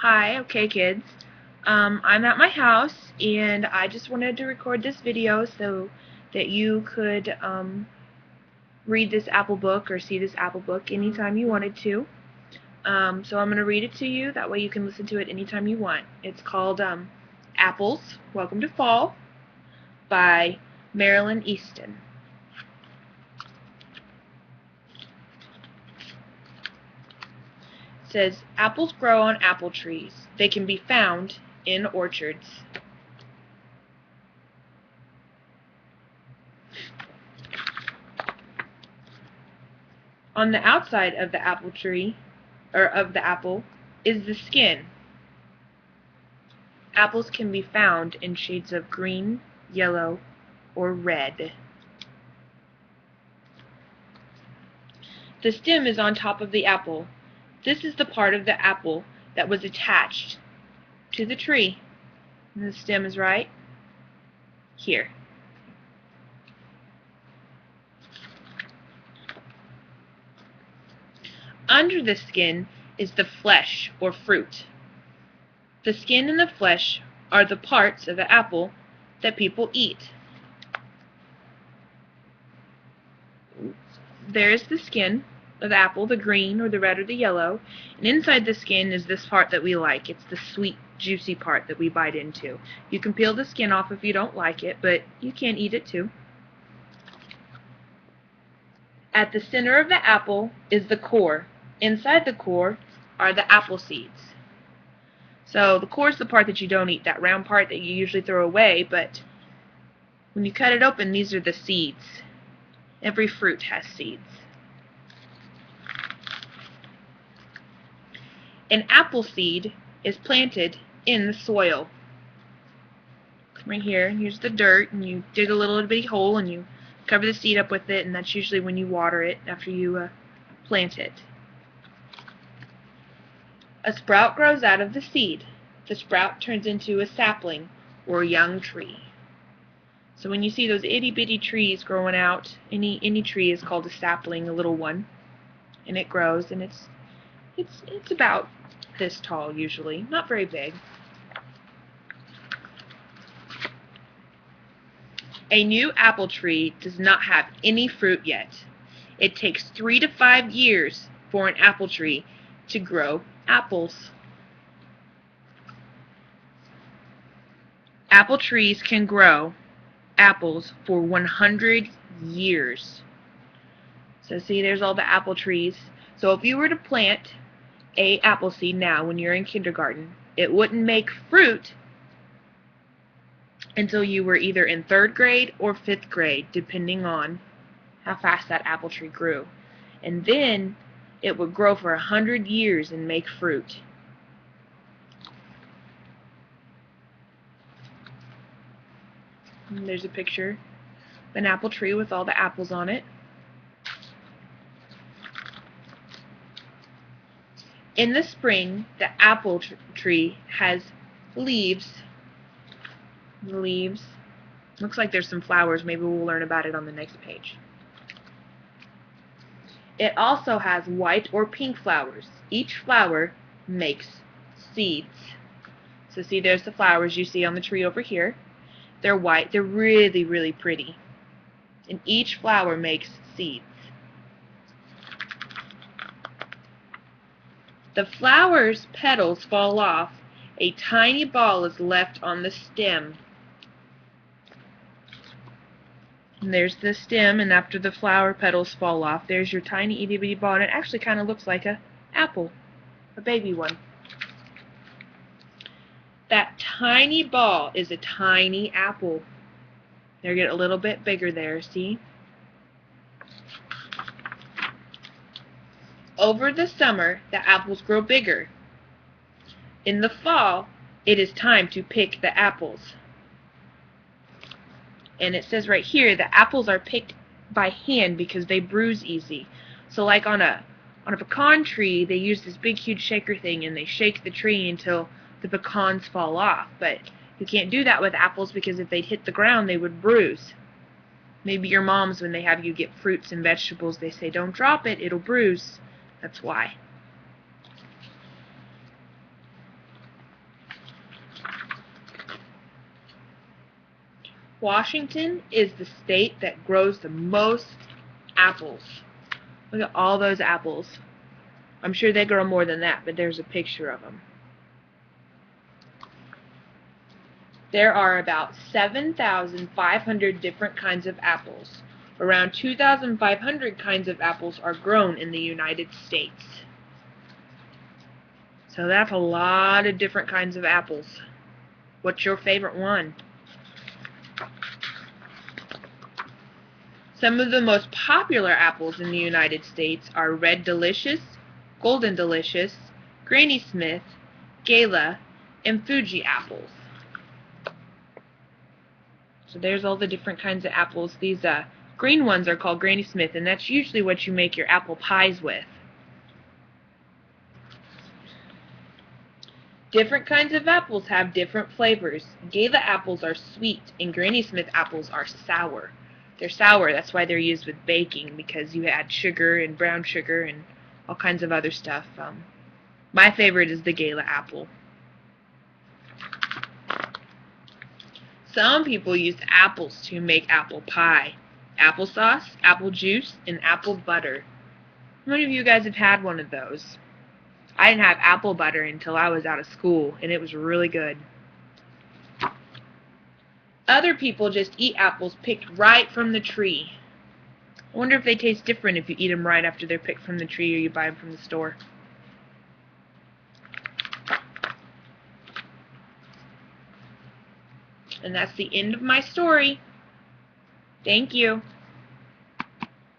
Hi, okay kids. I'm at my house and I just wanted to record this video so that you could read this Apple book or see this Apple book anytime you wanted to. So I'm going to read it to you, that way you can listen to it anytime you want. It's called Apples, Welcome to Fall by Marilyn Easton. It says, apples grow on apple trees. They can be found in orchards. On the outside of the apple tree, or of the apple, is the skin. Apples can be found in shades of green, yellow, or red. The stem is on top of the apple. This is the part of the apple that was attached to the tree. And the stem is right here. Under the skin is the flesh or fruit. The skin and the flesh are the parts of the apple that people eat. There is the skin of the apple, the green or the red or the yellow, and inside the skin is this part that we like. It's the sweet, juicy part that we bite into. You can peel the skin off if you don't like it, but you can eat it too. At the center of the apple is the core. Inside the core are the apple seeds. So the core is the part that you don't eat, that round part that you usually throw away, but when you cut it open, these are the seeds. Every fruit has seeds. An apple seed is planted in the soil. Right here, here's the dirt, and you dig a little bitty hole and you cover the seed up with it, and that's usually when you water it after you plant it. A sprout grows out of the seed. The sprout turns into a sapling or young tree. So when you see those itty bitty trees growing out, any tree is called a sapling, a little one, and it grows, and it's about this tall usually, not very big. A new apple tree does not have any fruit yet. It takes 3 to 5 years for an apple tree to grow apples. Apple trees can grow apples for 100 years. So see, there's all the apple trees. So if you were to plant a apple seed now when you're in kindergarten, it wouldn't make fruit until you were either in 3rd grade or 5th grade, depending on how fast that apple tree grew. And then it would grow for 100 years and make fruit. And there's a picture of an apple tree with all the apples on it. In the spring, the apple tree has leaves. The leaves. Looks like there's some flowers. Maybe we'll learn about it on the next page. It also has white or pink flowers. Each flower makes seeds. So see, there's the flowers you see on the tree over here. They're white. They're really, really pretty. And each flower makes seeds. The flower's petals fall off. A tiny ball is left on the stem. And there's the stem, and after the flower petals fall off, there's your tiny itty bitty ball, and it actually kind of looks like an apple, a baby one. That tiny ball is a tiny apple. They get a little bit bigger there, see? Over the summer, the apples grow bigger. In the fall, it is time to pick the apples. And it says right here, the apples are picked by hand because they bruise easy. So like on a pecan tree, they use this big huge shaker thing and they shake the tree until the pecans fall off. But you can't do that with apples because if they'd hit the ground, they would bruise. Maybe your moms, when they have you get fruits and vegetables, they say, don't drop it, it'll bruise. That's why. Washington is the state that grows the most apples. Look at all those apples. I'm sure they grow more than that, but there's a picture of them. There are about 7,500 different kinds of apples. Around 2,500 kinds of apples are grown in the United States. So that's a lot of different kinds of apples. What's your favorite one? Some of the most popular apples in the United States are Red Delicious, Golden Delicious, Granny Smith, Gala, and Fuji apples. So there's all the different kinds of apples. These green ones are called Granny Smith, and that's usually what you make your apple pies with. Different kinds of apples have different flavors. Gala apples are sweet, and Granny Smith apples are sour. They're sour, that's why they're used with baking, because you add sugar and brown sugar and all kinds of other stuff. My favorite is the Gala apple. Some people use apples to make apple pie, applesauce, apple juice, and apple butter. How many of you guys have had one of those? I didn't have apple butter until I was out of school, and it was really good. Other people just eat apples picked right from the tree. I wonder if they taste different if you eat them right after they're picked from the tree or you buy them from the store. And that's the end of my story. Thank you.